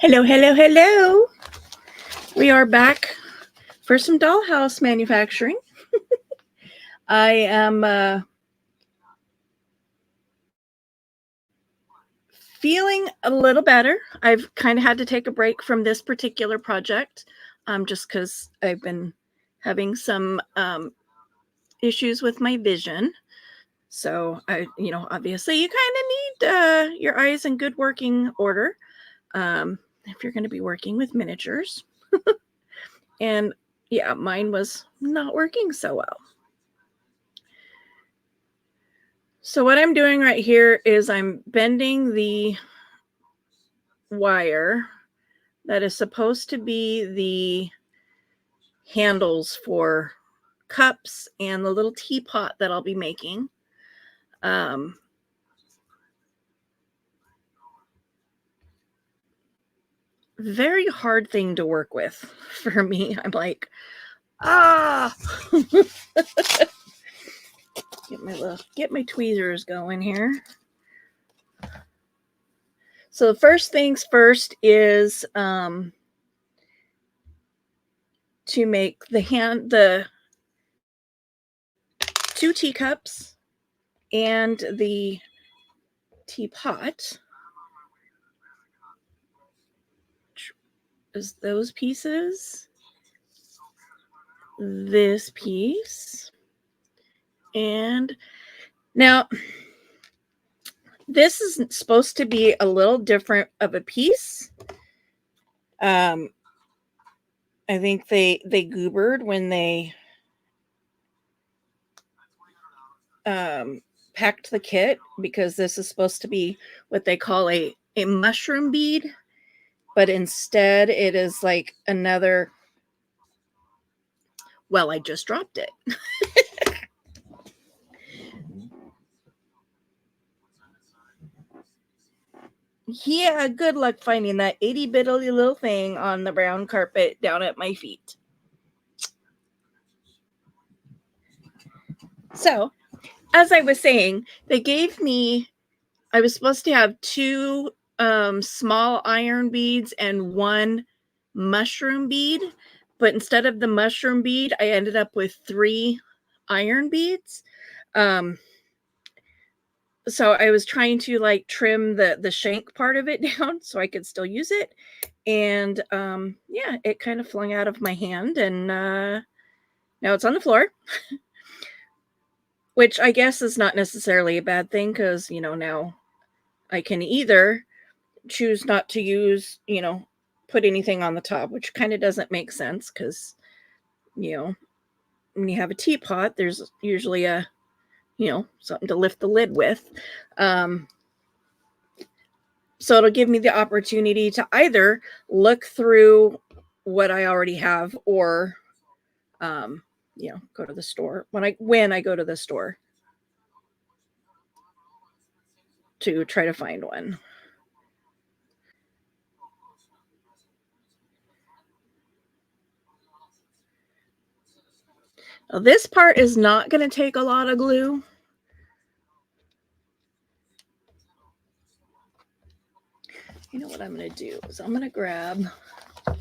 Hello, hello, hello. We are back for some dollhouse manufacturing. I am feeling a little better. I've kind of had to take a break from this particular project just because I've been having some issues with my vision. So obviously you kind of need your eyes in good working order if you're going to be working with miniatures. And yeah, mine was not working so well. So what I'm doing right here is I'm bending the wire that is supposed to be the handles for cups and the little teapot that I'll be making. Very hard thing to work with for me. I'm like, get my tweezers going here. So the first things first is to make the 2 teacups and the teapot. Is those pieces, this piece, and now this is supposed to be a little different of a piece. I think they goobered when they packed the kit, because this is supposed to be what they call a mushroom bead, but instead it is like another. Well, I just dropped it. Yeah, good luck finding that itty bitty little thing on the brown carpet down at my feet. So, as I was saying, they gave me, I was supposed to have 2 small iron beads and 1 mushroom bead, but instead of the mushroom bead, I ended up with 3 iron beads. So I was trying to like trim the shank part of it down so I could still use it. And yeah, it kind of flung out of my hand, and now it's on the floor. Which I guess is not necessarily a bad thing, because, now I can either choose not to use, put anything on the top, which kind of doesn't make sense, because, when you have a teapot, there's usually a, something to lift the lid with. So it'll give me the opportunity to either look through what I already have, or, go to the store when I go to the store to try to find one. Now, this part is not going to take a lot of glue. You know what I'm going to do is I'm going to grab a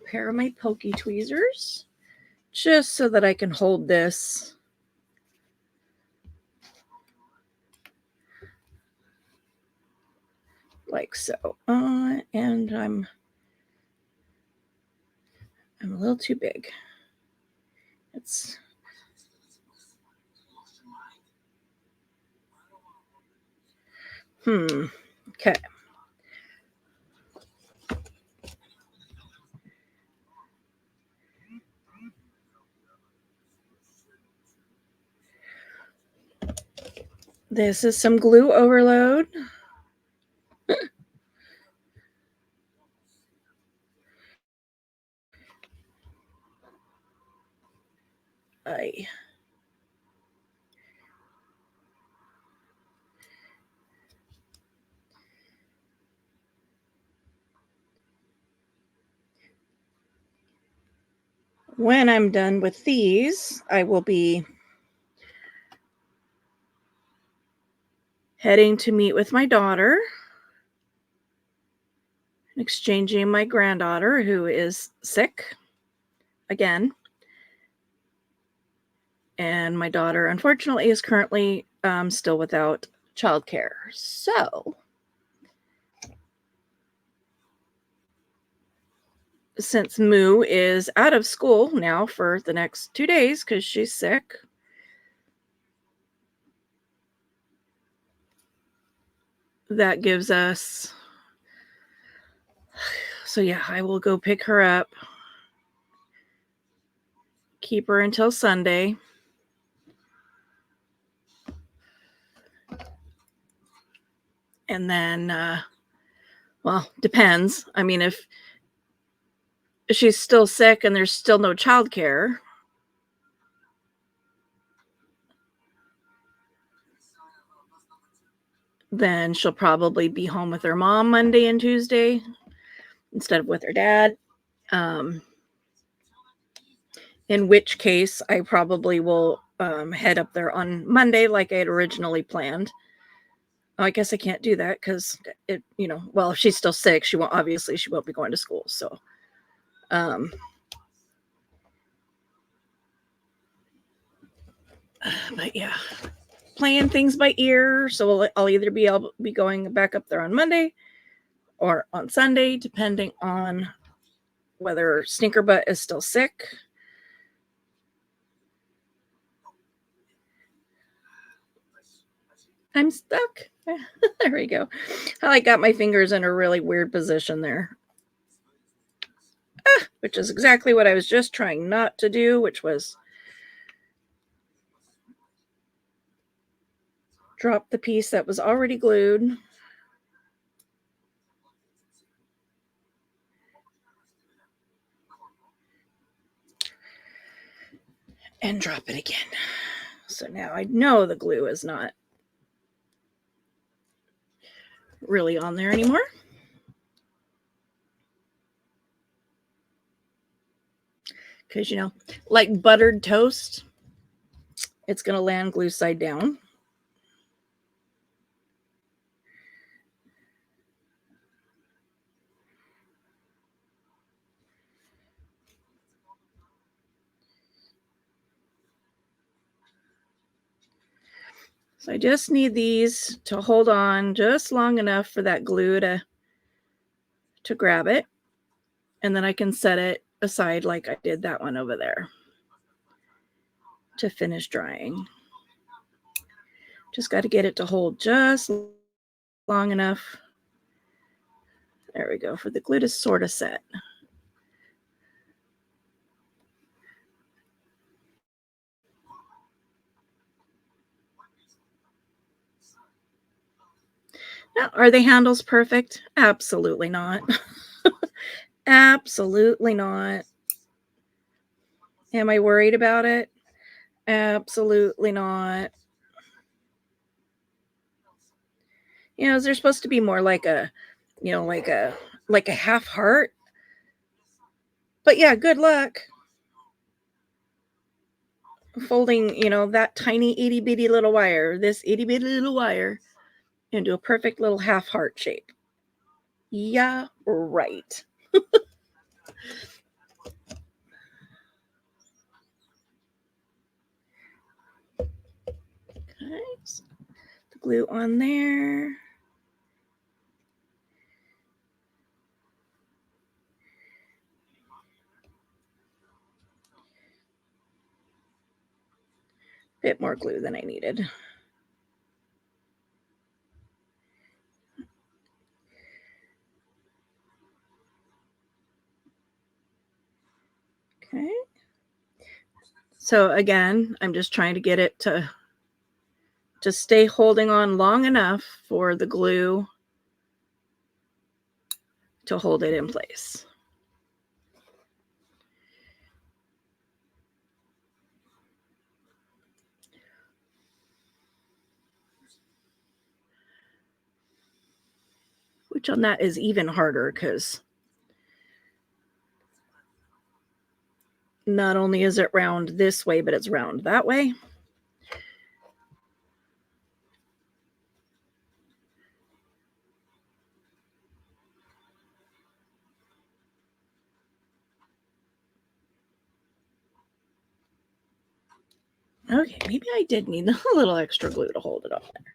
pair of my pokey tweezers just so that I can hold this like so. And I'm a little too big. It's okay. This is some glue overload. When I'm done with these, I will be heading to meet with my daughter. exchanging my granddaughter, who is sick again. And my daughter, unfortunately, is currently still without childcare. So, since Moo is out of school now for the next 2 days because she's sick, that gives us. So, yeah, I will go pick her up, keep her until Sunday. And then, well, depends. I mean, if she's still sick and there's still no childcare, then she'll probably be home with her mom Monday and Tuesday instead of with her dad. In which case, I probably will head up there on Monday like I had originally planned. I guess I can't do that because well, if she's still sick, she won't be going to school. So, but yeah, playing things by ear. So I'll either be going back up there on Monday or on Sunday, depending on whether Stinkerbutt is still sick. I'm stuck. There we go. I got my fingers in a really weird position there. Which is exactly what I was just trying not to do, which was drop the piece that was already glued. And drop it again. So now I know the glue is not really on there anymore. Because, like buttered toast, it's going to land glue side down. So I just need these to hold on just long enough for that glue to grab it. And then I can set it aside like I did that one over there to finish drying. Just got to get it to hold just long enough. There we go, for the glue to sort of set. Now, are the handles perfect? Absolutely not. Absolutely not. Am I worried about it? Absolutely not. Is there supposed to be more like a, like a half heart? But yeah, good luck folding, that tiny itty bitty little wire, this itty bitty little wire, into a perfect little half heart shape. Yeah, right. Okay, so the glue on there. Bit more glue than I needed. Okay. So again, I'm just trying to get it to stay holding on long enough for the glue to hold it in place. Which on that is even harder because not only is it round this way, but it's round that way. Okay, maybe I did need a little extra glue to hold it on there.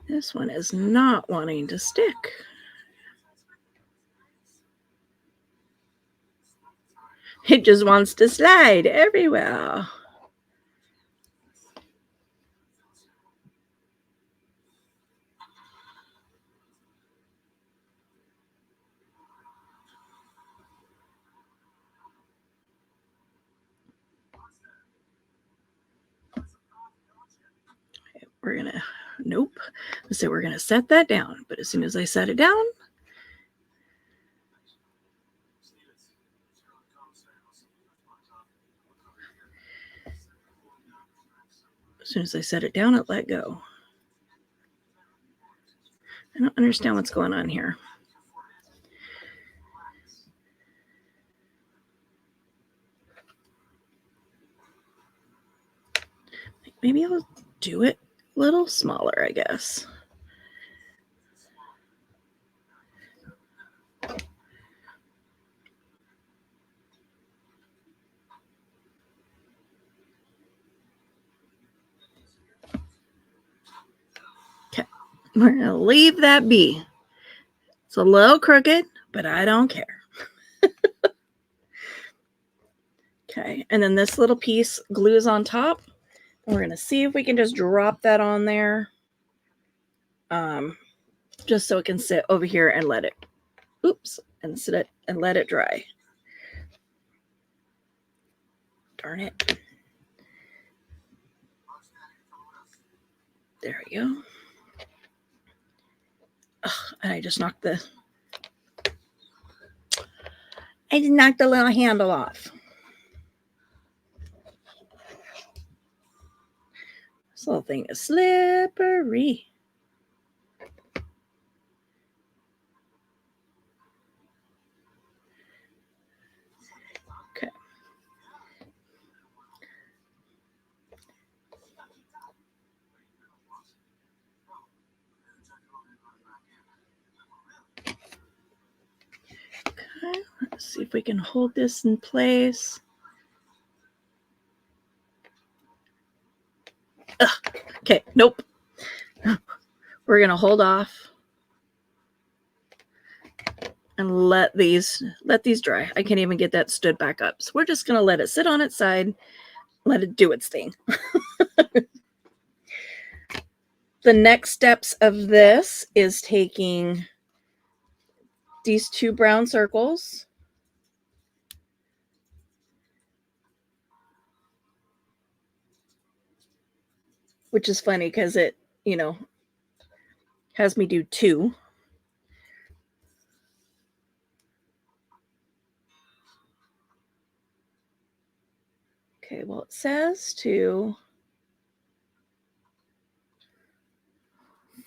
This one is not wanting to stick. It just wants to slide everywhere. We're gonna, nope. So we're gonna set that down. But as soon as I set it down, it let go. I don't understand what's going on here. Maybe I'll do it a little smaller, I guess. Okay, we're gonna leave that be. It's a little crooked, but I don't care. Okay, and then this little piece glues on top. We're gonna see if we can just drop that on there. Just so it can sit over here and let it, and sit it and let it dry. Darn it. There we go. Ugh, and I just knocked the little handle off. This little thing is slippery. Okay. Okay, let's see if we can hold this in place. Ugh. Okay, nope. We're gonna hold off and let these dry. I can't even get that stood back up. So we're just gonna let it sit on its side, let it do its thing. The next steps of this is taking these 2 brown circles, which is funny because it, has me do 2. Okay, well, it says to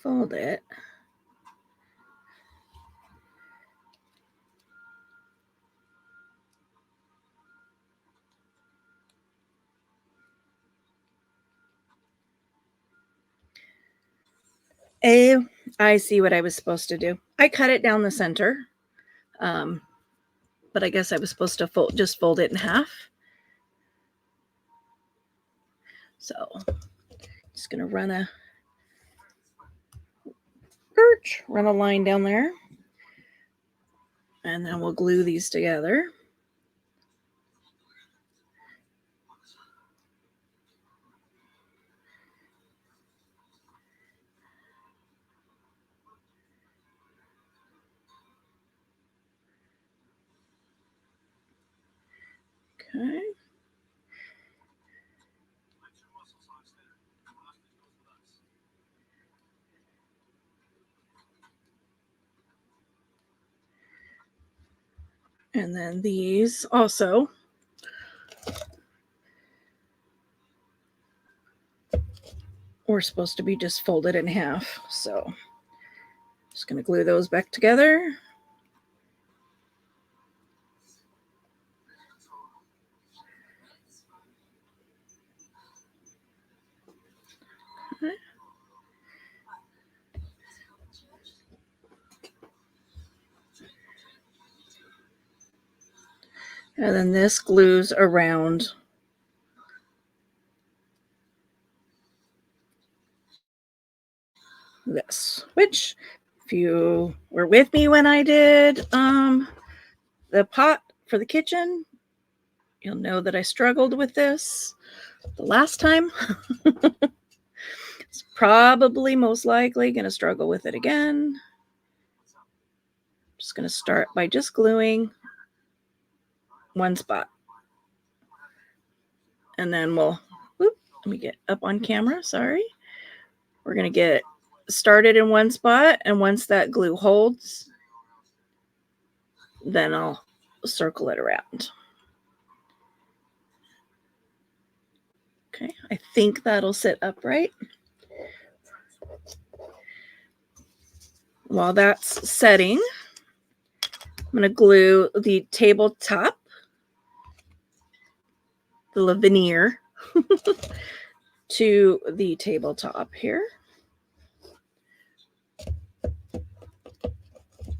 fold it. I see what I was supposed to do. I cut it down the center, but I guess I was supposed to fold it in half. So just gonna run a line down there, and then we'll glue these together. Okay. And then these also. Were supposed to be just folded in half. So just going to glue those back together. Okay. And then this glues around this, which if you were with me when I did the pot for the kitchen, you'll know that I struggled with this the last time. It's probably most likely going to struggle with it again. Just going to start by just gluing one spot. And then we'll, let me get up on camera, sorry. We're going to get started in one spot, and once that glue holds, then I'll circle it around. Okay, I think that'll sit upright. While that's setting, I'm going to glue the tabletop, the veneer, to the tabletop here.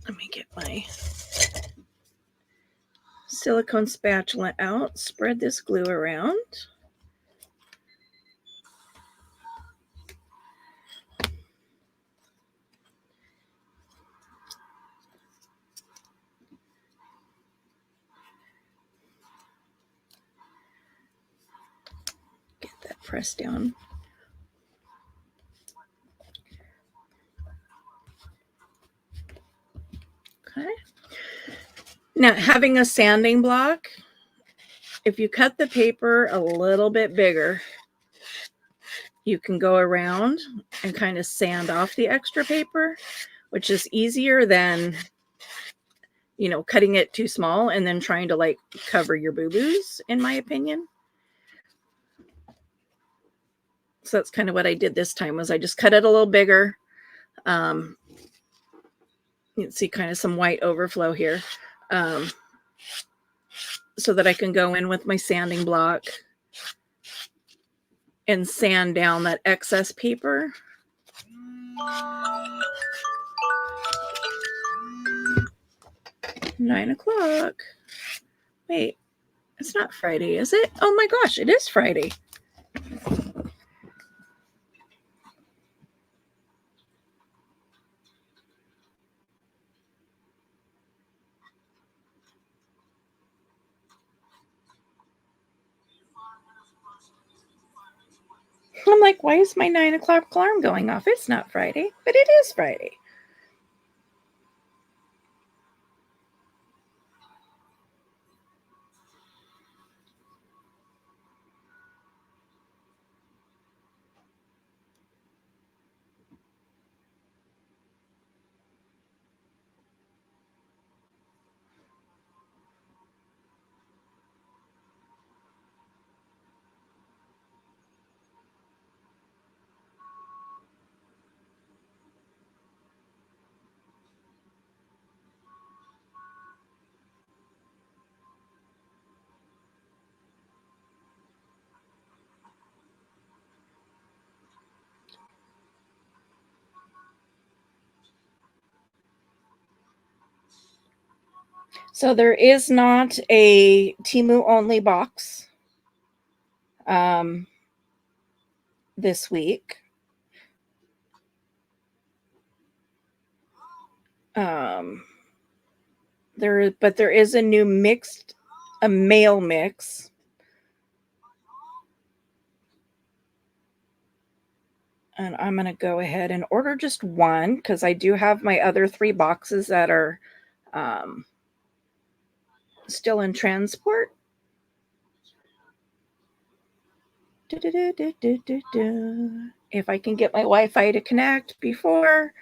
Let me get my silicone spatula out, spread this glue around. Get that pressed down. Okay. Now, having a sanding block, if you cut the paper a little bit bigger, you can go around and kind of sand off the extra paper, which is easier than, you know, cutting it too small and then trying to like cover your boo-boos, in my opinion. So that's kind of what I did this time, was I just cut it a little bigger. You can see kind of some white overflow here. So that I can go in with my sanding block and sand down that excess paper. Nine o'clock. Wait, it's not Friday, is it? Oh my gosh, it is Friday. I'm like, why is my 9 o'clock alarm going off? It's not Friday, but it is Friday. So there is not a Temu only box this week. There is a new mail mix. And I'm going to go ahead and order just one, because I do have my other 3 boxes that are still in transport. If I can get my Wi-Fi to connect before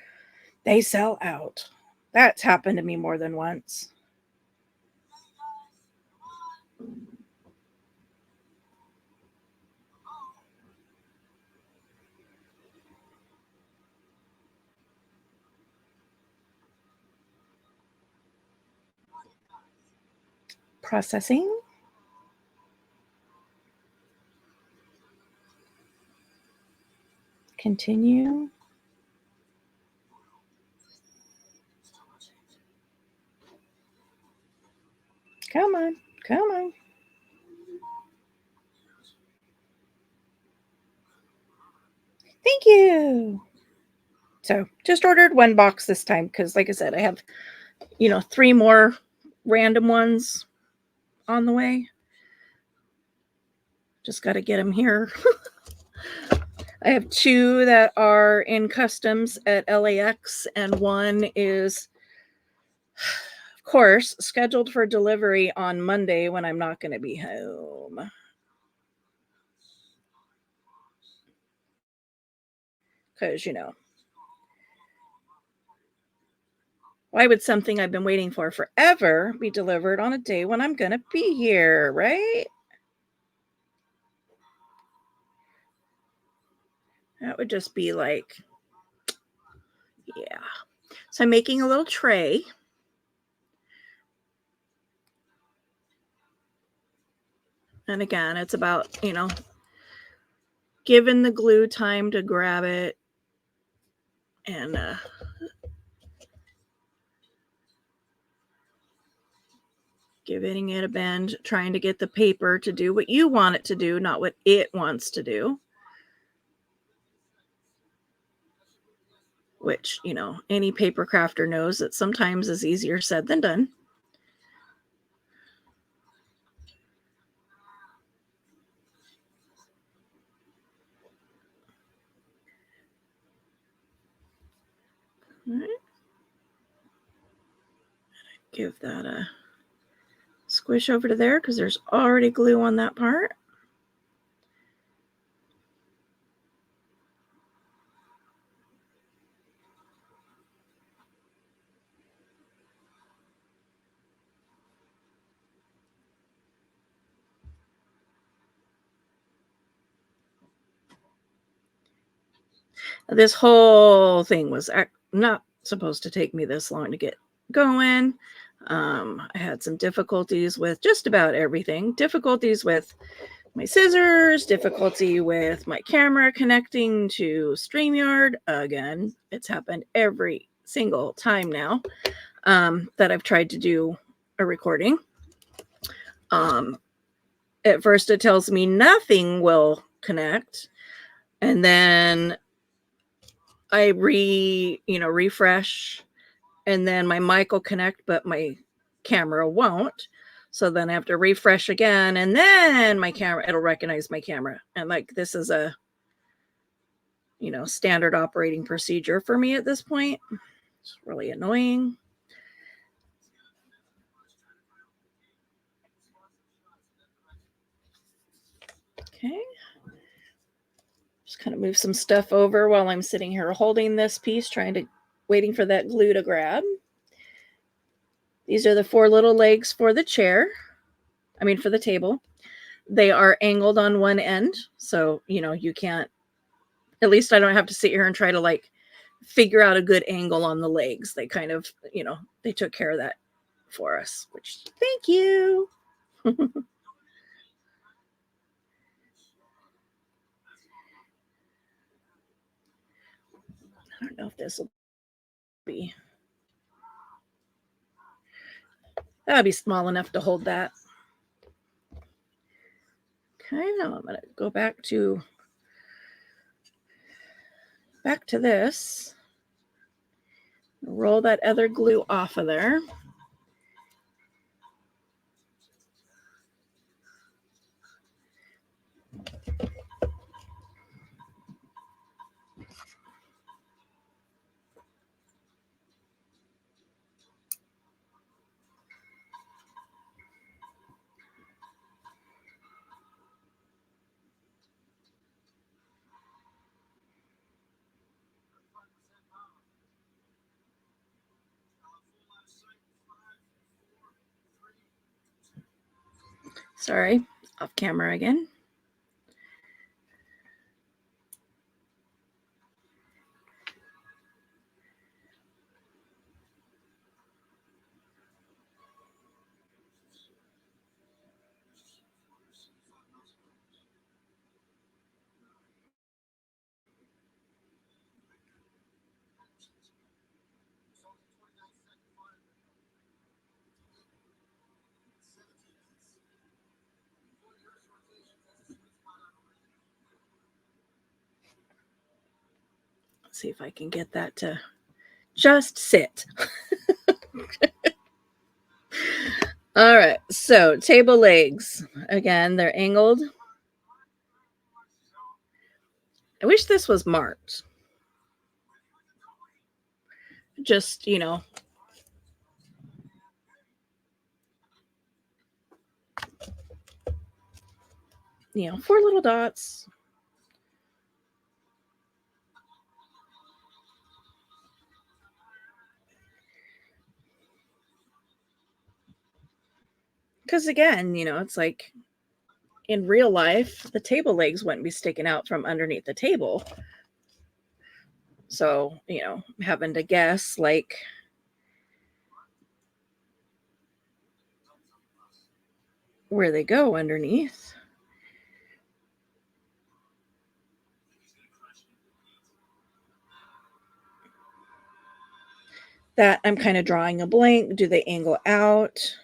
they sell out. That's happened to me more than once. Processing. Continue. Come on. Come on. Thank you. So just ordered one box this time because, like I said, I have, 3 more random ones on the way. Just got to get them here. I have 2 that are in customs at LAX, and one is, of course, scheduled for delivery on Monday when I'm not going to be home. Because, why would something I've been waiting for forever be delivered on a day when I'm going to be here, right? That would just be like, yeah. So I'm making a little tray. And again, it's about, giving the glue time to grab it and giving it a bend, trying to get the paper to do what you want it to do, not what it wants to do. Which, any paper crafter knows that sometimes is easier said than done. All right. Give that a squish over to there because there's already glue on that part. This whole thing was not supposed to take me this long to get going. I had some difficulties with just about everything. Difficulties with my scissors, difficulty with my camera connecting to StreamYard. Again, it's happened every single time now that I've tried to do a recording. At first, it tells me nothing will connect, and then I refresh, and then my mic will connect, but my camera won't. So then I have to refresh again, and then my camera, it'll recognize my camera. And like, this is a, standard operating procedure for me at this point. It's really annoying. Okay. Just kind of move some stuff over while I'm sitting here holding this piece, waiting for that glue to grab. These are the 4 little legs for the chair. For the table. They are angled on one end. So, you can't, at least I don't have to sit here and try to figure out a good angle on the legs. They kind of, they took care of that for us, which thank you. I don't know if this will be, that'll be small enough to hold that. Okay, now I'm going to go back to this. Roll that other glue off of there. Sorry, off camera again. Let's see if I can get that to just sit. All right, so table legs. Again, they're angled. I wish this was marked. Just, four little dots. Because again, it's like in real life, the table legs wouldn't be sticking out from underneath the table. So, having to guess like where they go underneath. That I'm kind of drawing a blank. Do they angle out?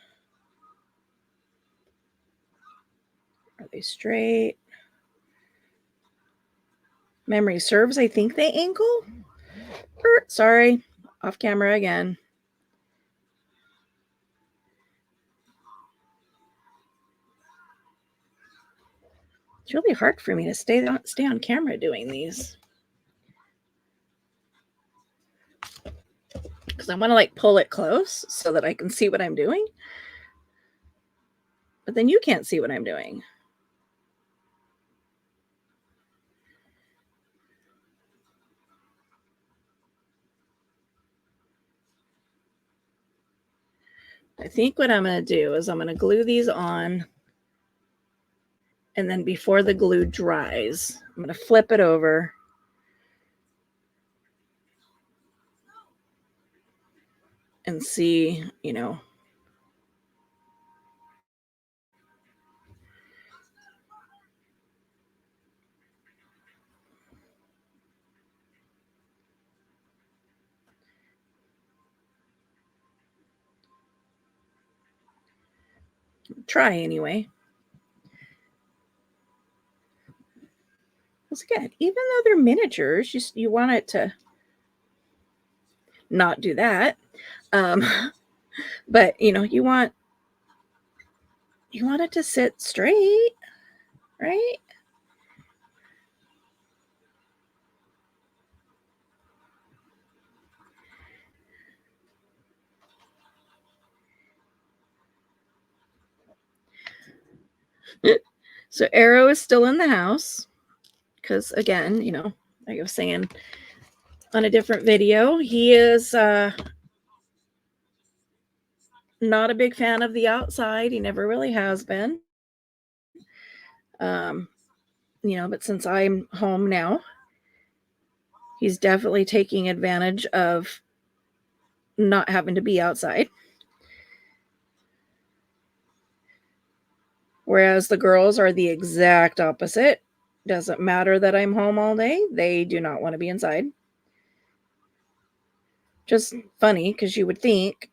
Are they straight? Memory serves, I think they angle. Sorry, off camera again. It's really hard for me to stay on camera doing these. Because I want to like pull it close so that I can see what I'm doing. But then you can't see what I'm doing. I think what I'm going to do is I'm going to glue these on. And then before the glue dries, I'm going to flip it over. And see, try anyway. Because again, even though they're miniatures, you want it to not do that. But you want it to sit straight, right? So Arrow is still in the house because again, like I was saying on a different video, he is not a big fan of the outside. He never really has been. But since I'm home now, he's definitely taking advantage of not having to be outside. Whereas the girls are the exact opposite. Doesn't matter that I'm home all day. They do not want to be inside. Just funny because you would think,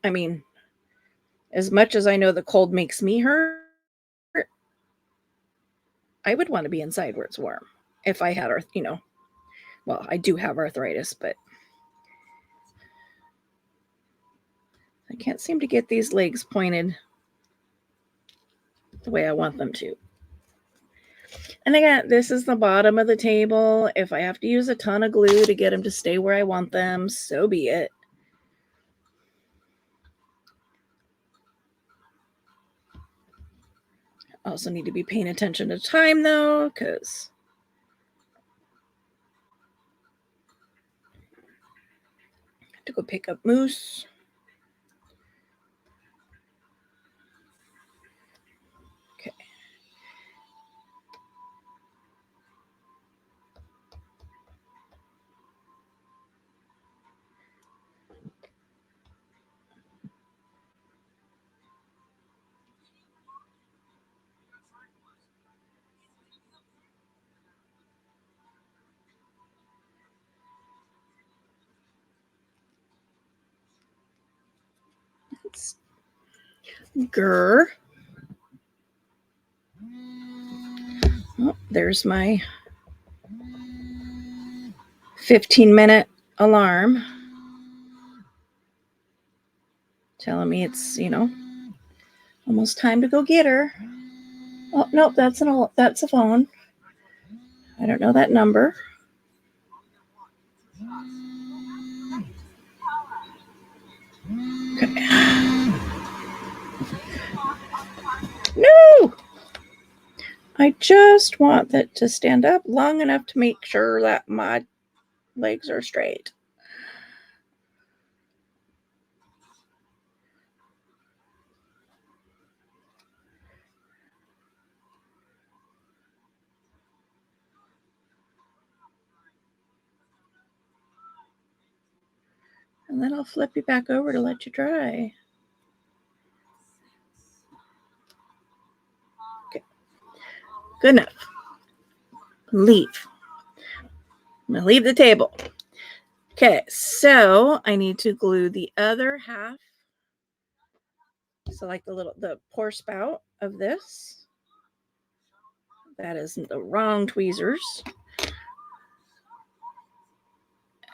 as much as I know the cold makes me hurt, I would want to be inside where it's warm. If I had, well, I do have arthritis, but I can't seem to get these legs pointed the way I want them to. And again, this is the bottom of the table. If I have to use a ton of glue to get them to stay where I want them, so be it. Also need to be paying attention to time though, because I have to go pick up Moose. Okay. Grr. Oh, there's my 15-minute alarm telling me it's, almost time to go get her. Oh, nope, that's a phone. I don't know that number. Okay. No! I just want that to stand up long enough to make sure that my legs are straight. And then I'll flip you back over to let you dry. Okay. Good enough. Leave. I'm going to leave the table. Okay, so I need to glue the other half. So like the pour spout of this. That is the wrong tweezers.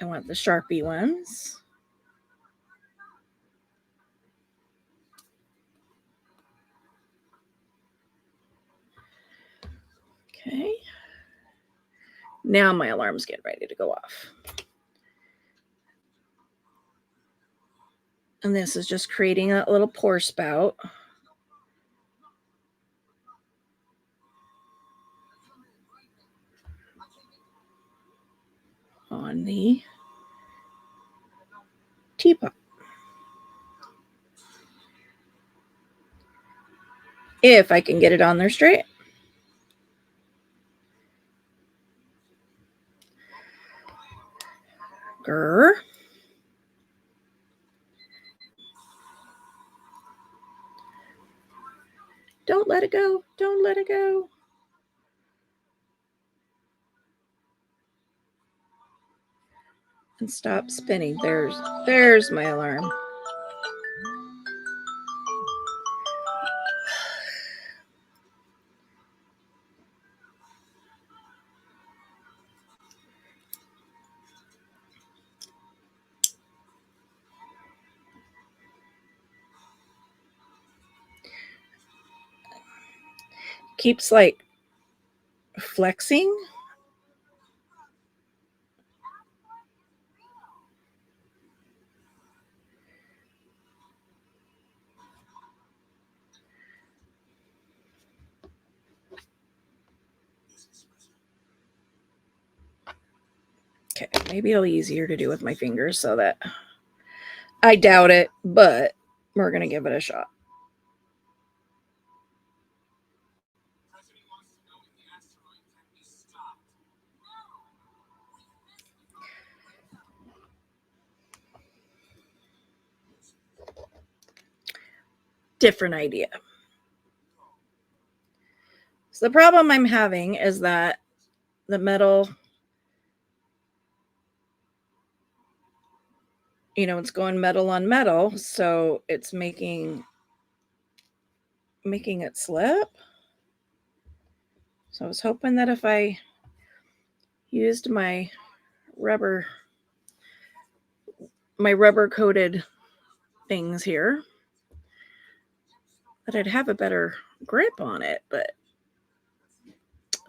I want the Sharpie ones. Okay. Now my alarm's getting ready to go off. And this is just creating a little pour spout. On the teapot. If I can get it on there straight. Grr. Don't let it go. Don't let it go. And stop spinning. There's my alarm. Keeps like flexing. Okay, maybe it'll be easier to do with my fingers so that I doubt it, but we're going to give it a shot. Different idea. So the problem I'm having is that the metal, it's going metal on metal, so it's making it slip. So I was hoping that if I used my rubber coated things here, that I'd have a better grip on it, but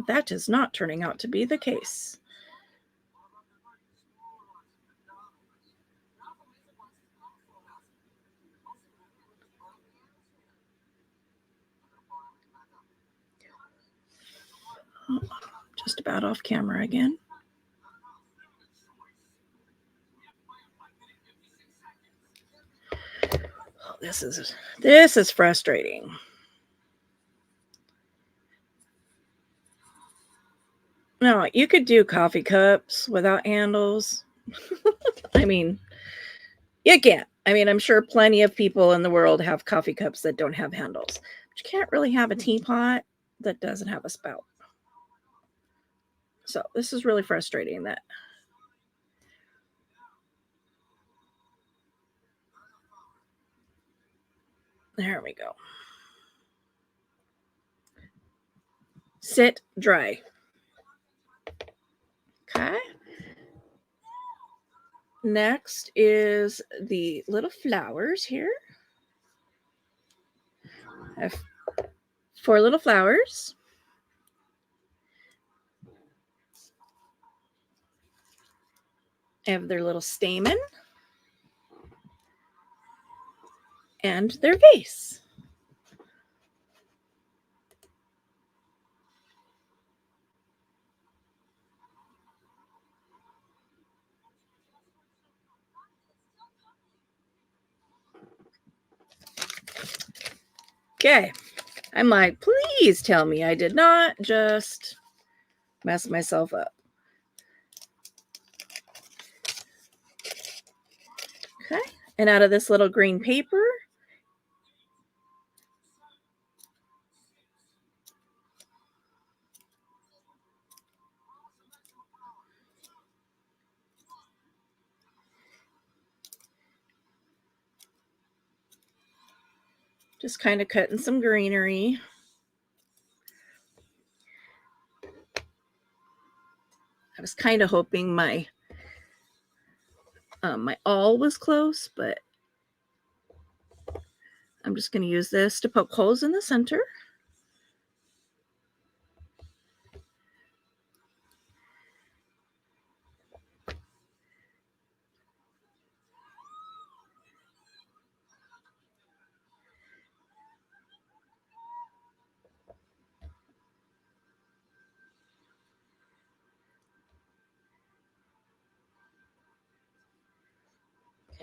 that is not turning out to be the case. Oh, just about off camera again. Oh, this is frustrating. No, you could do coffee cups without handles. I mean, you can't. I mean, I'm sure plenty of people in the world have coffee cups that don't have handles. But you can't really have a teapot that doesn't have a spout. So this is really frustrating that. There we go. Sit, dry. Okay. Next is the little flowers here. I have 4 little flowers. I have their little stamen and their vase. Okay. I'm like, please tell me I did not just mess myself up. Okay. And out of this little green paper, just kind of cutting some greenery. I was kind of hoping my awl was close, but I'm just going to use this to poke holes in the center.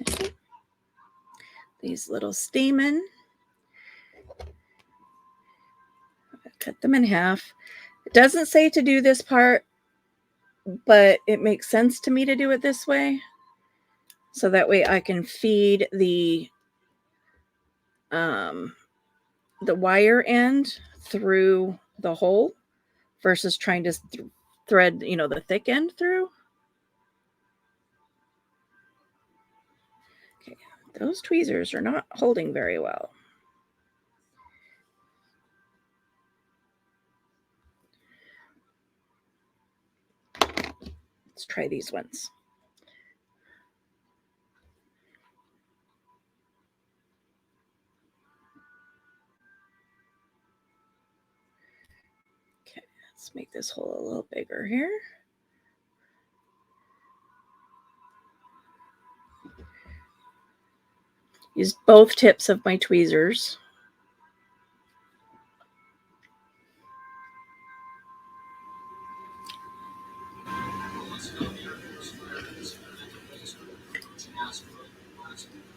Okay. These little stamen, cut them in half. It doesn't say to do this part, but it makes sense to me to do it this way. So that way I can feed the wire end through the hole versus trying to thread, the thick end through. Okay, those tweezers are not holding very well. Let's try these ones. Okay, let's make this hole a little bigger here. Use both tips of my tweezers.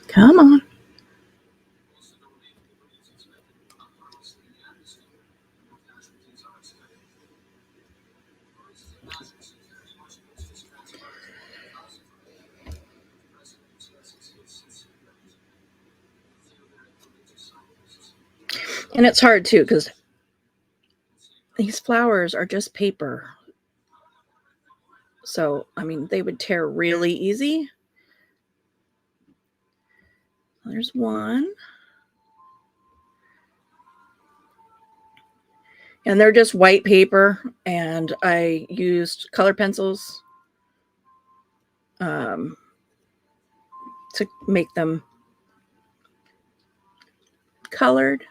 Come on. And it's hard too because these flowers are just paper. So, I mean, they would tear really easy. There's one. And they're just white paper. And I used color pencils to make them colored.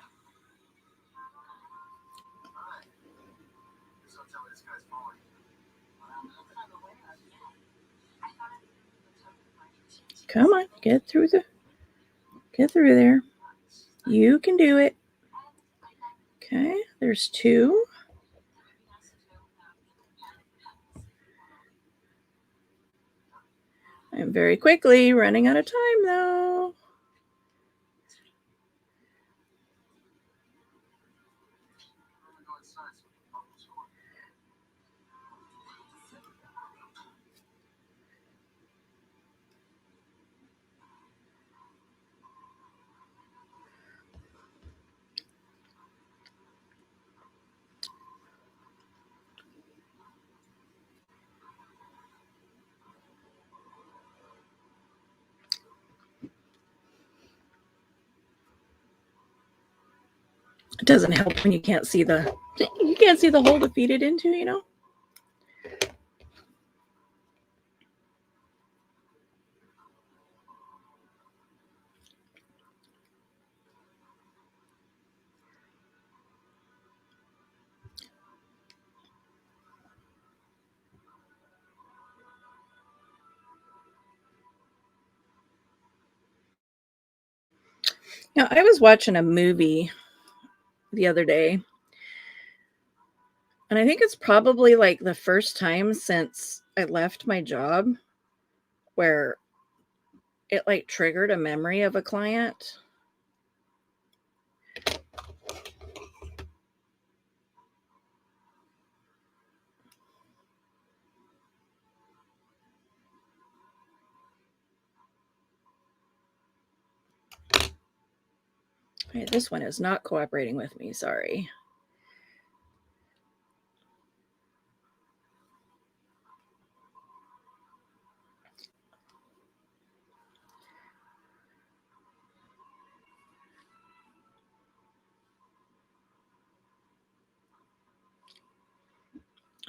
Come on, get through there. You can do it. Okay, there's 2. I'm very quickly running out of time though. It doesn't help when you can't see the hole to feed it into, you know. Now, I was watching a movie the other day, and I think it's probably like the first time since I left my job where it like triggered a memory of a client. Okay, this one is not cooperating with me. Sorry.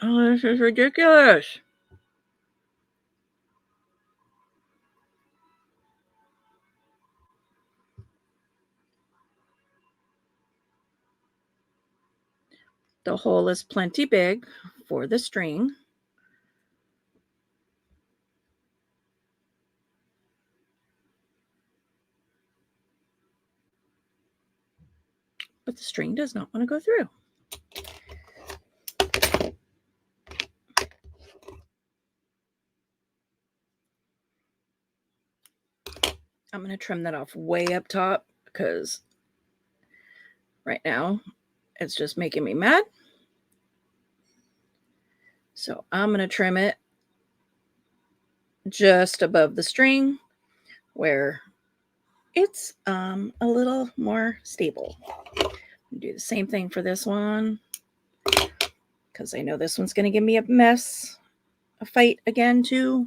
Oh, this is ridiculous. The hole is plenty big for the string. But the string does not want to go through. I'm going to trim that off way up top because right now it's just making me mad. So I'm going to trim it just above the string where it's a little more stable. Do the same thing for this one because I know this one's going to give me a fight again too.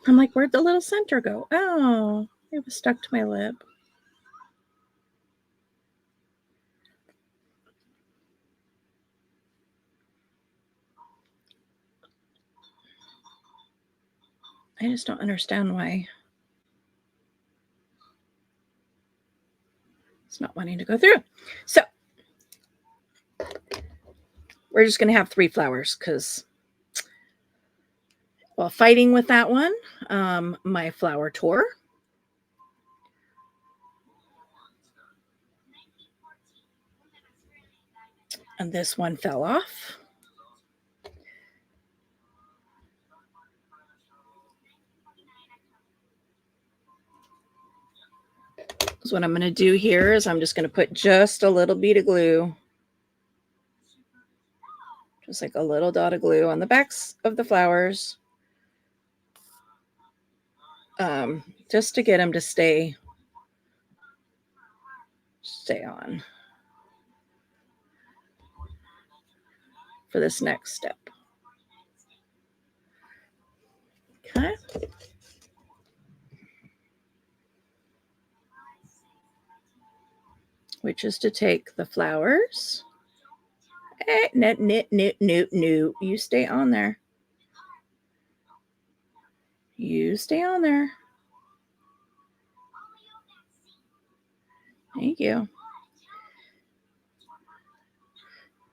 I'm like, where'd the little center go? Oh, it was stuck to my lip. I just don't understand why it's not wanting to go through. So we're just going to have 3 flowers because while fighting with that one, my flower tore. And this one fell off. So what I'm going to do here is I'm just going to put just a little bead of glue, just like a little dot of glue on the backs of the flowers, just to get them to stay on for this next step. Okay. Which is to take the flowers. No. You stay on there. You stay on there. Thank you.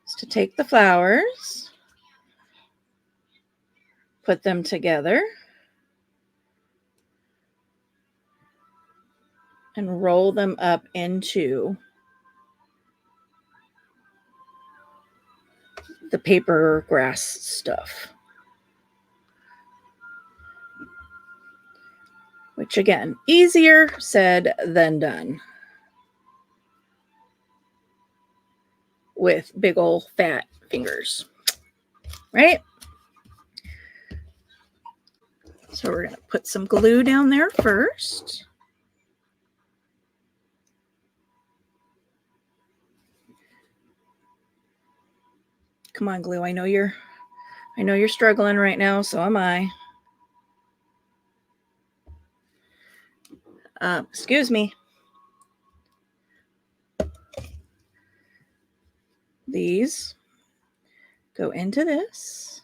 It's to take the flowers, put them together, and roll them up into the paper grass stuff. Which again, easier said than done. With big old fat fingers, right? So we're going to put some glue down there first. Come on, glue. I know you're struggling right now, so am I. Excuse me. These go into this.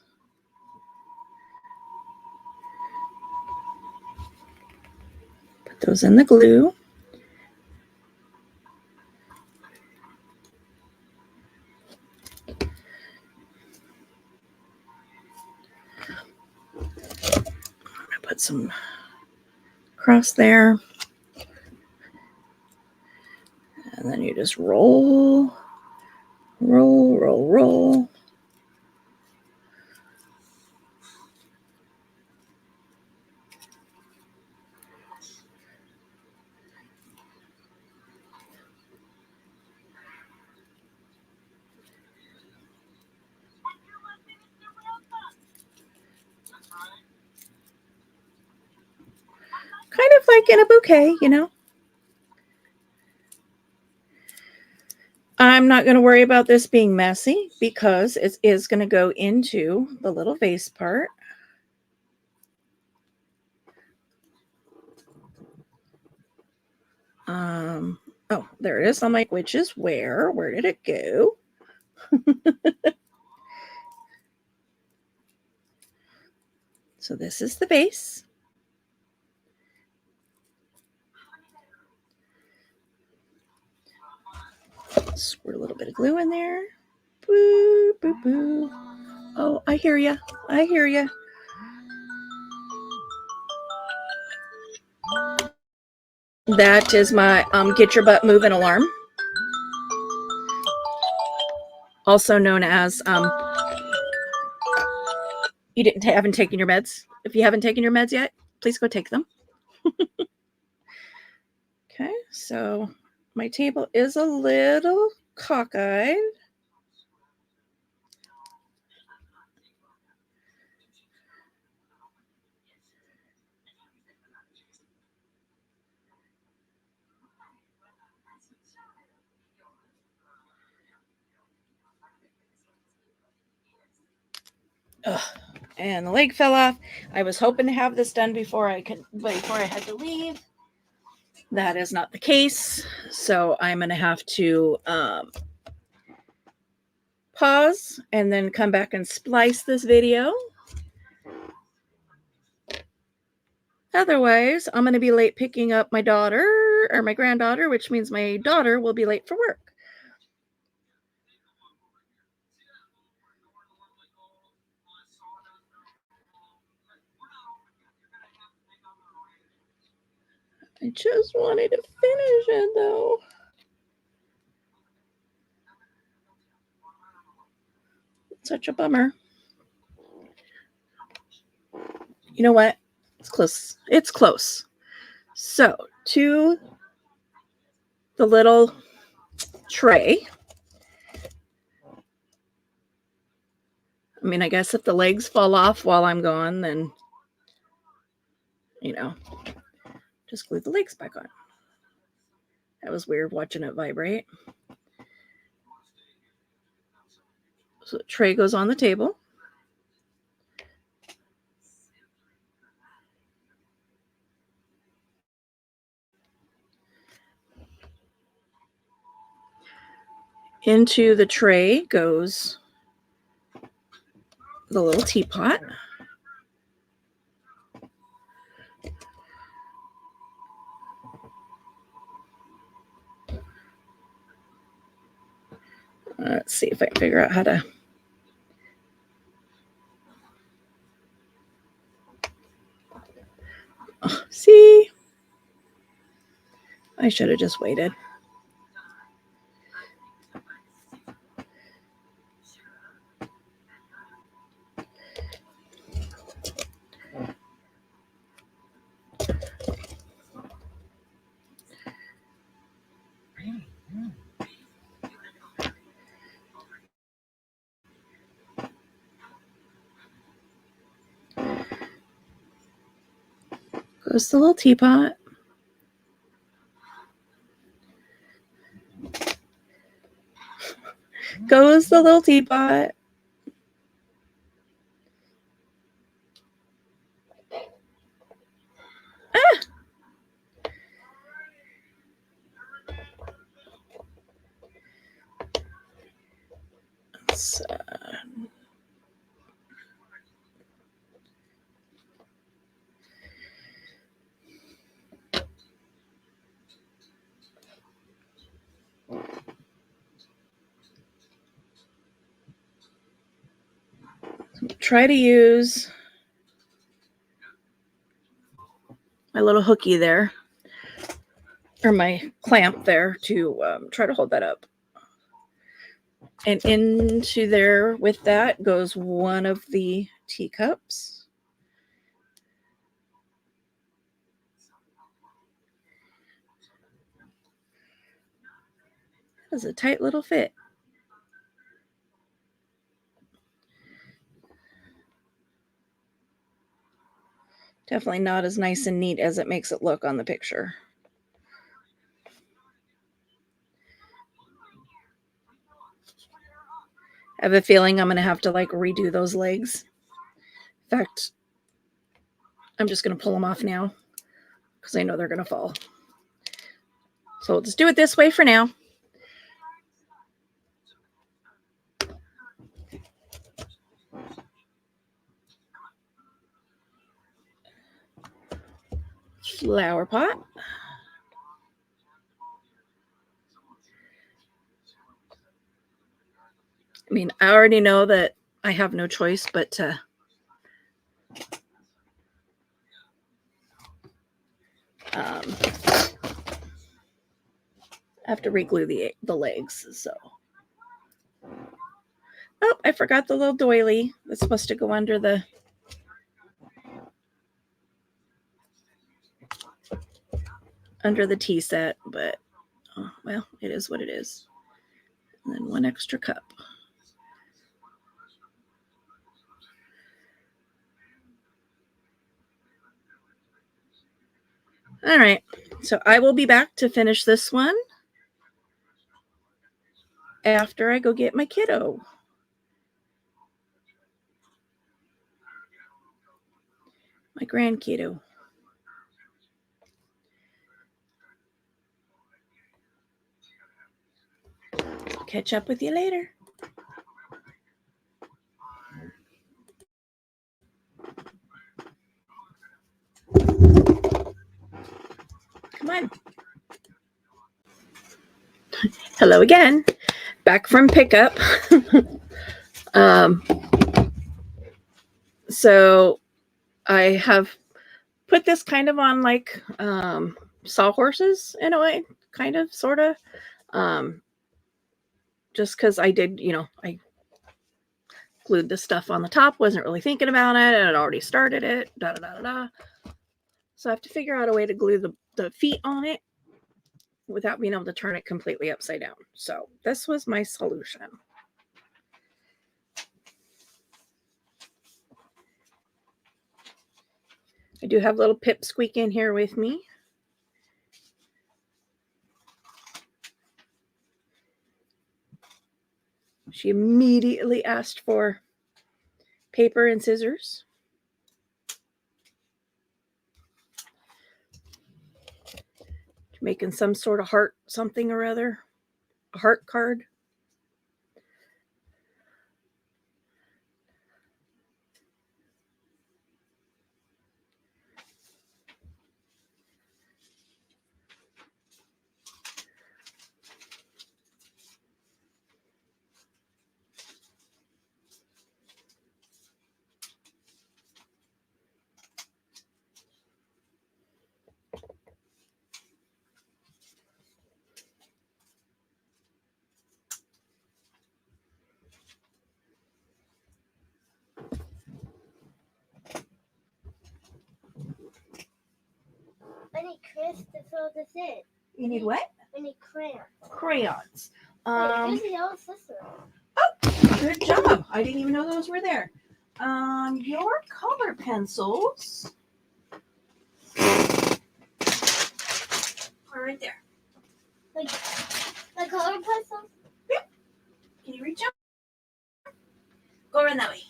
Put those in the glue. I'm gonna put some across there. And then you just roll, roll, roll, roll. Kind of like in a bouquet, you know. I'm not going to worry about this being messy because it is going to go into the little vase part. Oh, there it is. I'm like, which is where? Where did it go? So this is the base. Squirt a little bit of glue in there. Boo, boo, boo. Oh, I hear you. I hear you. That is my get your butt moving alarm. Also known as you haven't taken your meds. If you haven't taken your meds yet, please go take them. Okay, so my table is a little cockeyed. Ugh. And the leg fell off. I was hoping to have this done before I had to leave. That is not the case. So I'm going to have to pause and then come back and splice this video. Otherwise, I'm going to be late picking up my daughter or my granddaughter, which means my daughter will be late for work. I just wanted to finish it though. Such a bummer. You know what? It's close. It's close. So to the little tray. I mean, I guess if the legs fall off while I'm gone, then, you know, just glue the legs back on. That was weird watching it vibrate. So the tray goes on the table. Into the tray goes the little teapot. Let's see if I can figure out how to. Oh, see? I should have just waited. Goes the little teapot. Goes the little teapot. Ah! Let's, try to use my little hooky there, or my clamp there, to try to hold that up. And into there with that goes one of the teacups. That's a tight little fit. Definitely not as nice and neat as it makes it look on the picture. I have a feeling I'm going to have to like redo those legs. In fact, I'm just going to pull them off now because I know they're going to fall. So we'll just do it this way for now. Flower pot. I mean, I already know that I have no choice but to I have to re-glue the legs. So, oh, I forgot the little doily that's supposed to go under the tea set, but oh, well, it is what it is. And then one extra cup. All right, so I will be back to finish this one after I go get my kiddo. My grand kiddo. Catch up with you later. Come on. Hello again. Back from pickup. So I have put this kind of on like sawhorses in a way, kind of, sort of. Just because I did, I glued the stuff on the top, wasn't really thinking about it, and I'd already started it, da da da da. So I have to figure out a way to glue the feet on it without being able to turn it completely upside down. So this was my solution. I do have little Pipsqueak in here with me. She immediately asked for paper and scissors. Making some sort of heart something or other. A heart card. crayons to fill this in. You need what? I need crayons. Crayons. Wait, there's a yellow scissor. Good job. I didn't even know those were there. Your color pencils are right there. Like the color pencils? Yep. Can you reach out? Go around that way.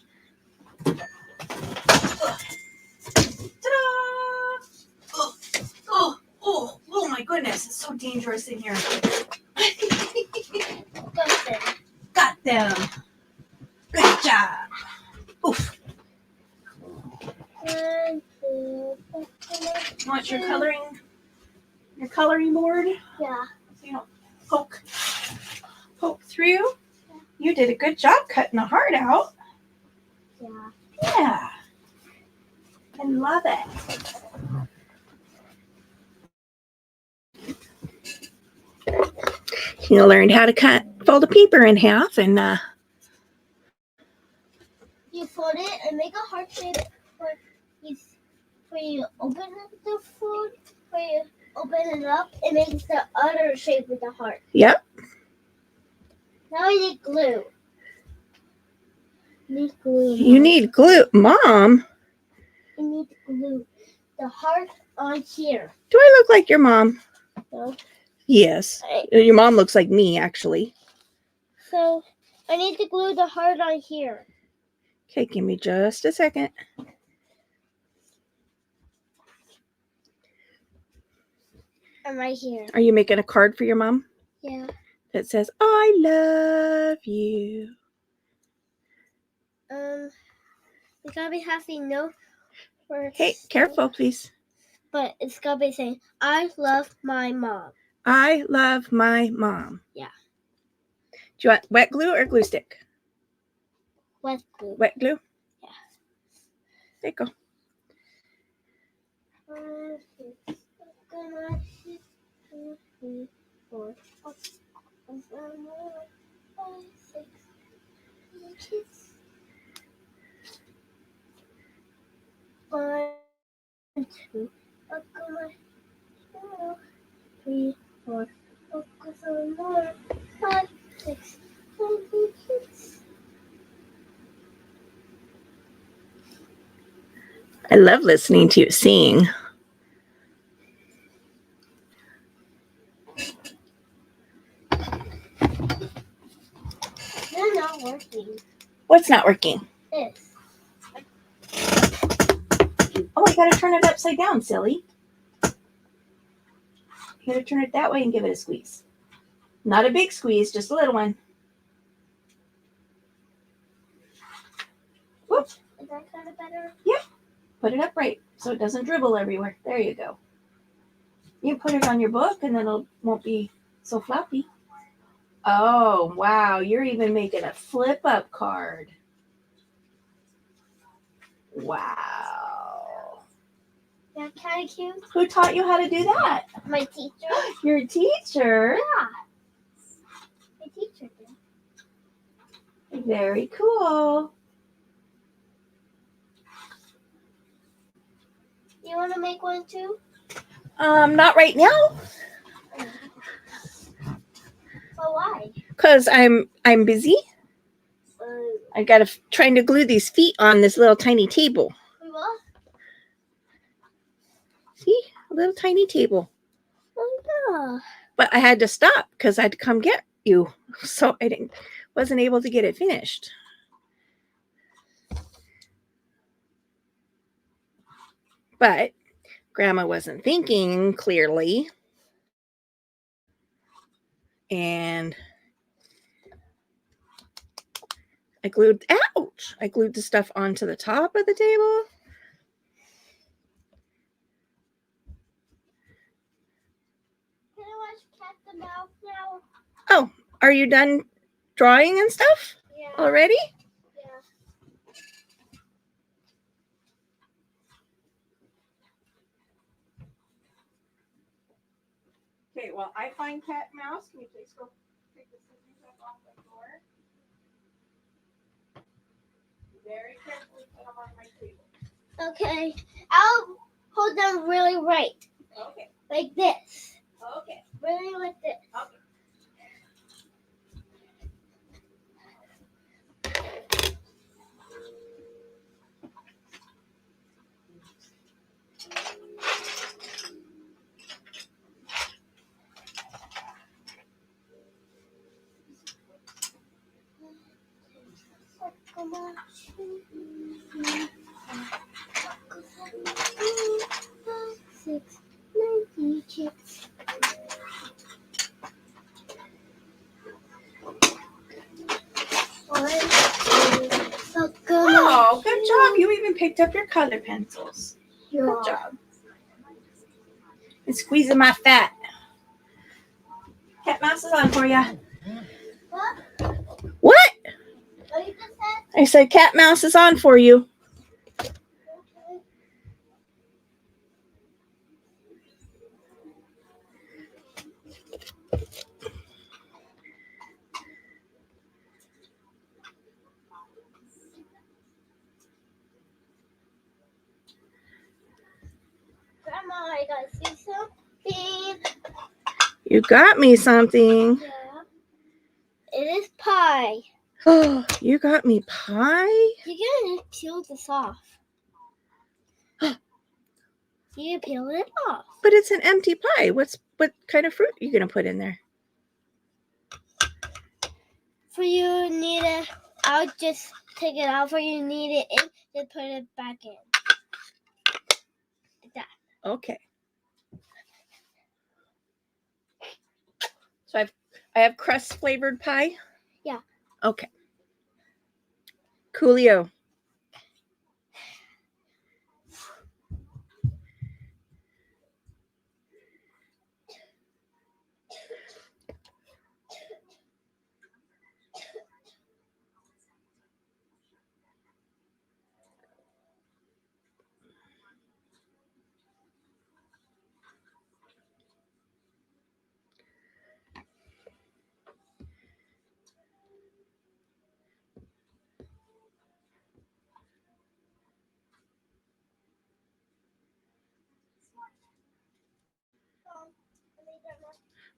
Ta-da! Oh my goodness. It's so dangerous in here. Got them. Good job. Oof. Want your coloring board? Yeah. So you don't poke through. You did a good job cutting the heart out. Yeah. Yeah. I love it. You learned how to fold the paper in half and you fold it and make a heart shape where you open up the food, where you open it up, it makes the other shape with the heart. Yep. Now I need glue. You need glue. Mom? I need glue. The heart on here. Do I look like your mom? No. Yes. Your mom looks like me, actually. So I need to glue the heart on here. Okay, give me just a second. I'm right here. Are you making a card for your mom? Yeah. That says, I love you. It's gotta be happy note. Hey, careful, please. But it's gotta be saying, I love my mom. I love my mom. Yeah. Do you want wet glue or glue stick? Wet glue. Wet glue? Yeah. There you go. One, two, three, four, 5, 6, 7, 8. I love listening to you sing. They're not working. What's not working? This. Oh, I gotta turn it upside down, silly. You gotta turn it that way and give it a squeeze. Not a big squeeze, just a little one. Whoop. Is that kind of better? Yep. Put it upright so it doesn't dribble everywhere. There you go. You put it on your book and then it won't be so floppy. Oh, wow. You're even making a flip-up card. Wow. That's kind of cute. Who taught you how to do that? My teacher. Your teacher? Yeah. My teacher did. Very cool. You want to make one too? Not right now. But why? Because I'm busy. I got trying to glue these feet on this little tiny table. What? See? A little tiny table. Oh, yeah. But I had to stop because I had to come get you. So I wasn't able to get it finished. But Grandma wasn't thinking clearly. And I glued the stuff onto the top of the table. Can I watch Cat the Mouse now? Oh, are you done drawing and stuff already? Yeah. Okay, well, I find cat and mouse. Can you please go pick the scissors up off the floor? Very carefully put them on my table. Okay. I'll hold them really right. Okay. Like this. Okay. Really like this. Okay. Oh, good job. You even picked up your color pencils. Good job. And squeezing my fat. Cat mouse is on for you. What? What? What you just said? I said cat mouse is on for you. Grandma, I gotta see something. You got me something. Yeah. It is pie. Oh, you got me pie? You gotta peel this off. You can peel it off. But it's an empty pie. What kind of fruit are you gonna put in there? For you need it, I'll just take it out. For you need it in, then put it back in. Like that. Okay. So I have crust flavored pie? Yeah. Okay. Coolio.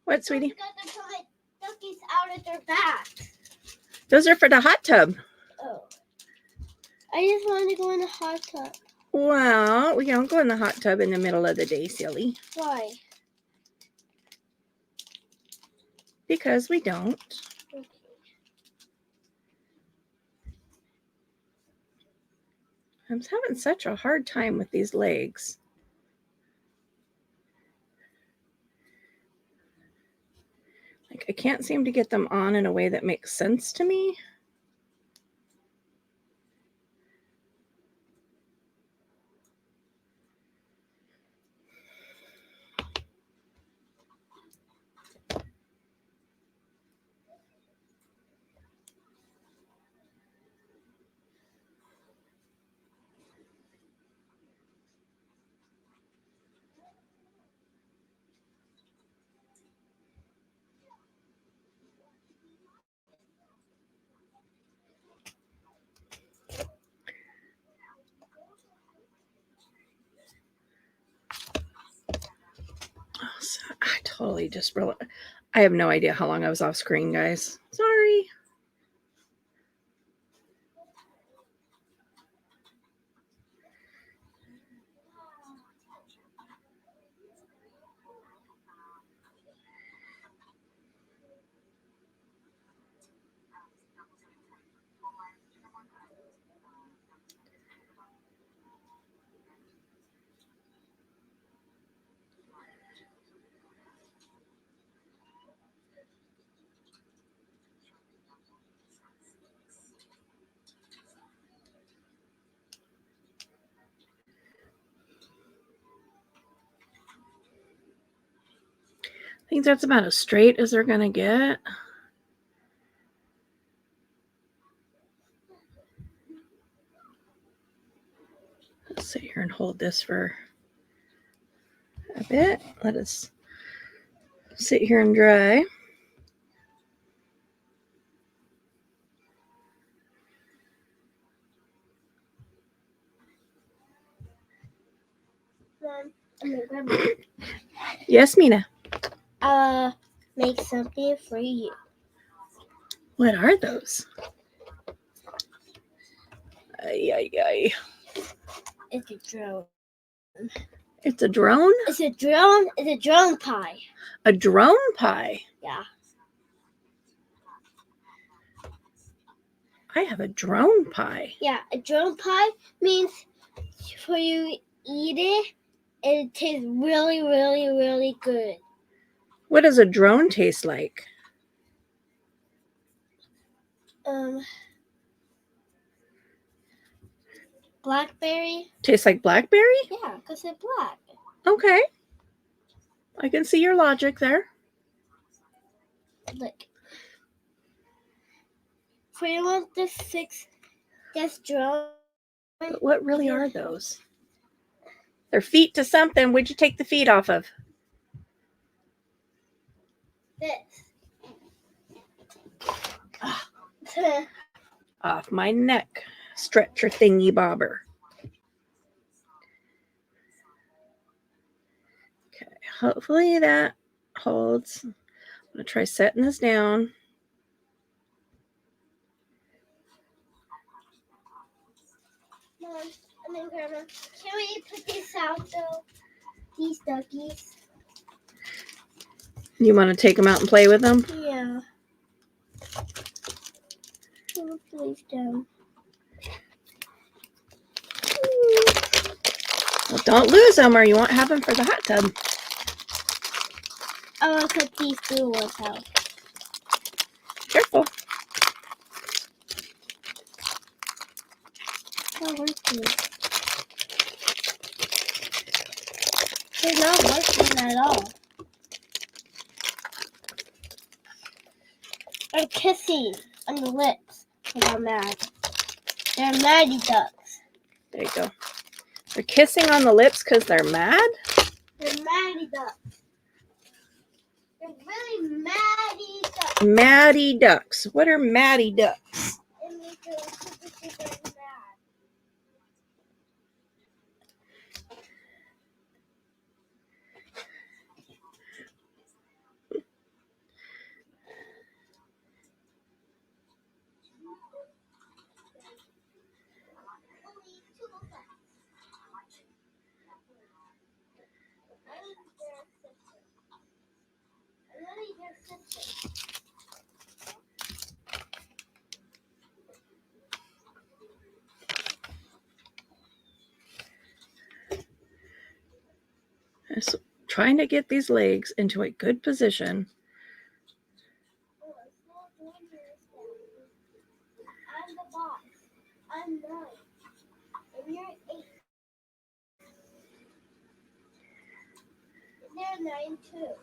What, sweetie? I got to put my duckies out of their bags. Those are for the hot tub. Oh. I just want to go in the hot tub. Well, we don't go in the hot tub in the middle of the day, silly. Why? Because we don't. Okay. I'm having such a hard time with these legs. Like, I can't seem to get them on in a way that makes sense to me. I totally just really, I have no idea how long I was off screen, guys. Sorry. I think that's about as straight as they're going to get. Let's sit here and hold this for a bit. Let us sit here and dry. Yes, Mina. Make something for you. What are those? Ay, ay, ay. It's a drone. It's a drone? It's a drone. It's a drone pie. A drone pie? Yeah. I have a drone pie. Yeah, a drone pie means for you eat it, it tastes really, really, really good. What does a drone taste like? Blackberry. Tastes like blackberry? Yeah, because it's black. Okay. I can see your logic there. Look. For you want to fix this drone. But what really are those? They're feet to something. Where'd you take the feet off of? This. Off my neck. Stretcher thingy bobber. Okay, hopefully that holds. I'm going to try setting this down. Mom, I mean, Grandma, can we put these out though? These duckies. You want to take them out and play with them? Yeah. I'll put these down. Well, don't lose them or you won't have them for the hot tub. I want to put these blue ones out. Careful. Not working. They're not working at all. They're kissing on the lips because I'm mad. They're Maddie ducks. There you go. They're kissing on the lips because they're mad? They're Maddie ducks. They're really Maddie ducks. Maddie ducks. What are Maddie ducks? It makes them super, super mad. Just trying to get these legs into a good position. I'm the boss. I'm 9. And you're 8. They're 9 too.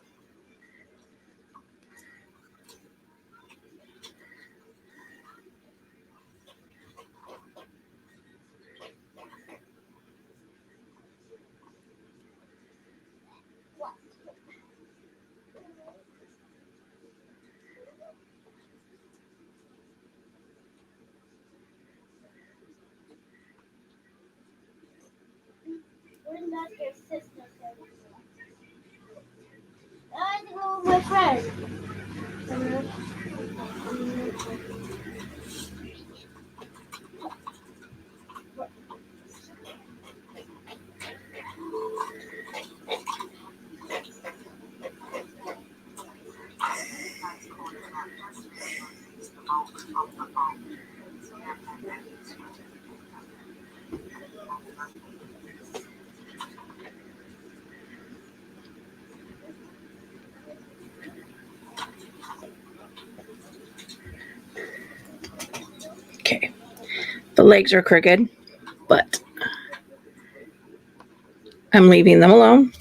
What? We're not your sister anymore. I have to go with my friend. Okay. The legs are crooked, but I'm leaving them alone.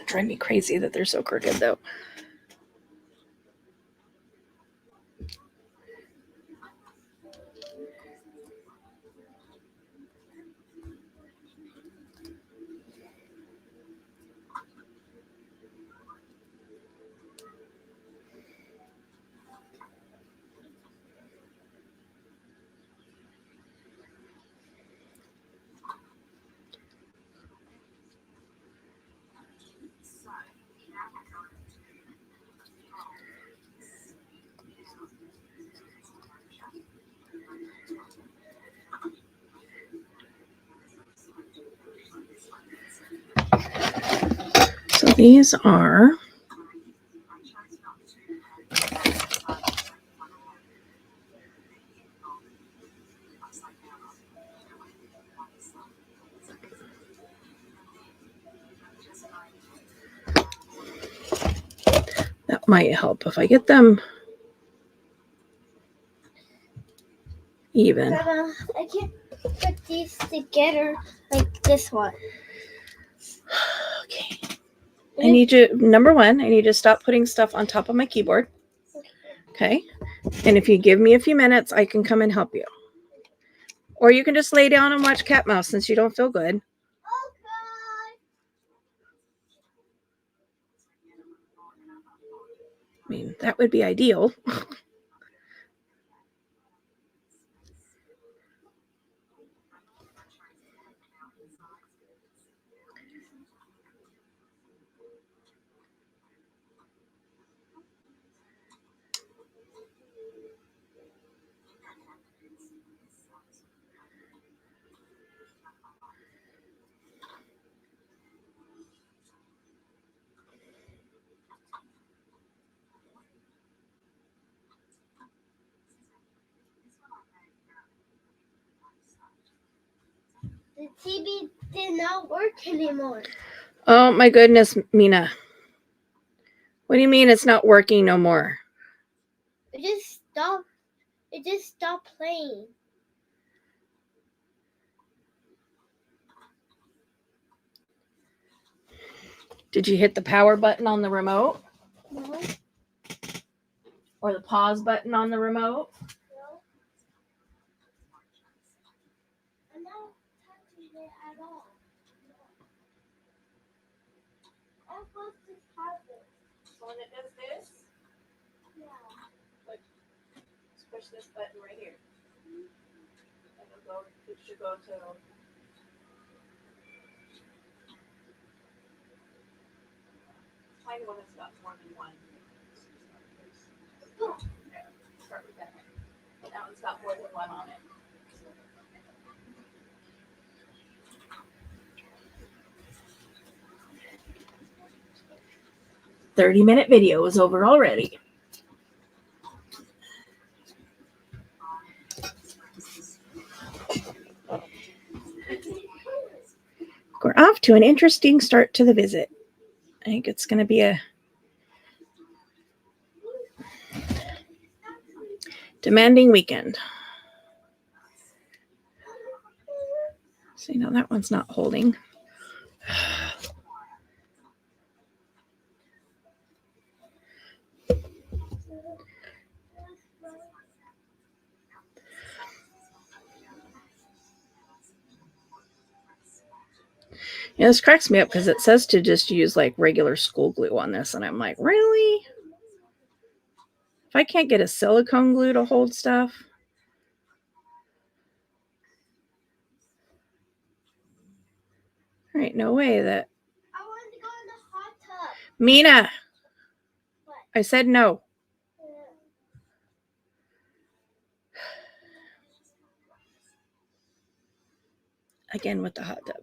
drive me crazy that they're so crooked, though. So these are that might help if I get them even. Grandma, I can't put these together like this one. Okay. I need you, number one, I need you to stop putting stuff on top of my keyboard. Okay. And if you give me a few minutes, I can come and help you. Or you can just lay down and watch Cat Mouse since you don't feel good. Okay. I mean, that would be ideal. The TV did not work anymore. Oh my goodness, Mina. What do you mean it's not working no more? It just stopped. It just stopped playing. Did you hit the power button on the remote? No. Or the pause button on the remote? No. I'm not touching it at all. I'm supposed to have it. So when it does this, Yeah. push this button right here. And it should go to... Find one that's got more than one. Start with that one. That one's got more than one on it. 30-minute video is over already. We're off to an interesting start to the visit. I think it's going to be a demanding weekend. So, you know, that one's not holding. Yeah, this cracks me up because it says to just use like regular school glue on this. And I'm like, really? If I can't get a silicone glue to hold stuff. All right, no way that. I want to go in the hot tub. Mina. What? I said no. Again with the hot tub.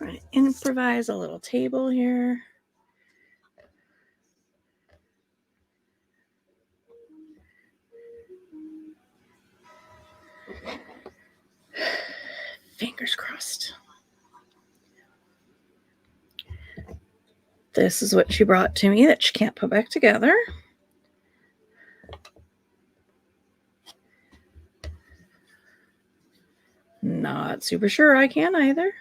I'm going to improvise a little table here. Fingers crossed. This is what she brought to me that she can't put back together. Not super sure I can either.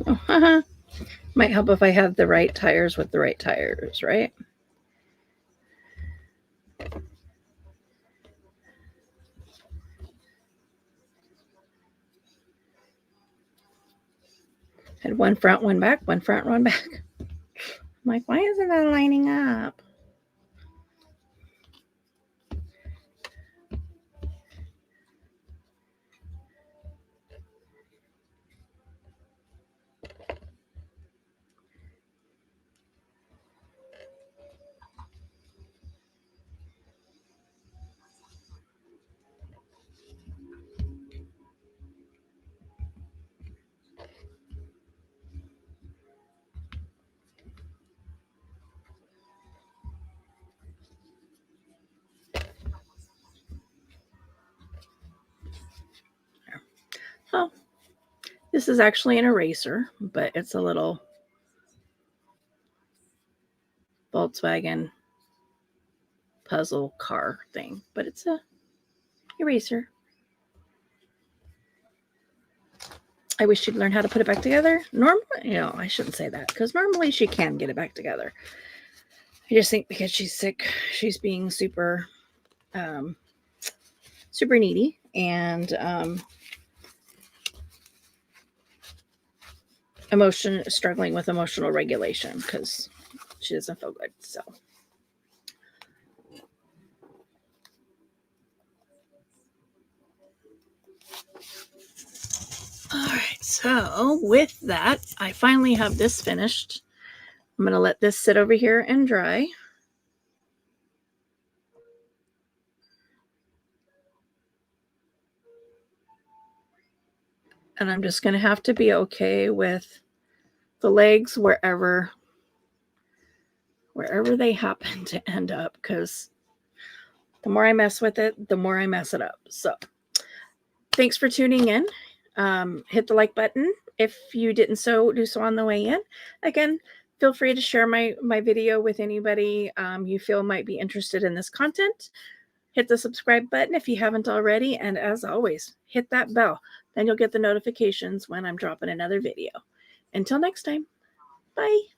Oh, might help if I have the right tires with the right tires, right? Had one front, one back, one front, one back. I'm like, why isn't that lining up? Oh, this is actually an eraser, but it's a little Volkswagen puzzle car thing, but it's a eraser. I wish she'd learn how to put it back together. Normally, I shouldn't say that because normally she can get it back together. I just think because she's sick, she's being super, super needy and struggling with emotional regulation because she doesn't feel good. So. All right, so with that, I finally have this finished. I'm going to let this sit over here and dry. And I'm just going to have to be okay with the legs wherever they happen to end up, because the more I mess with it, the more I mess it up. So thanks for tuning in. Hit the like button if you didn't do so on the way in. Again, feel free to share my video with anybody you feel might be interested in this content. Hit the subscribe button if you haven't already. And as always, hit that bell. Then you'll get the notifications when I'm dropping another video. Until next time, bye.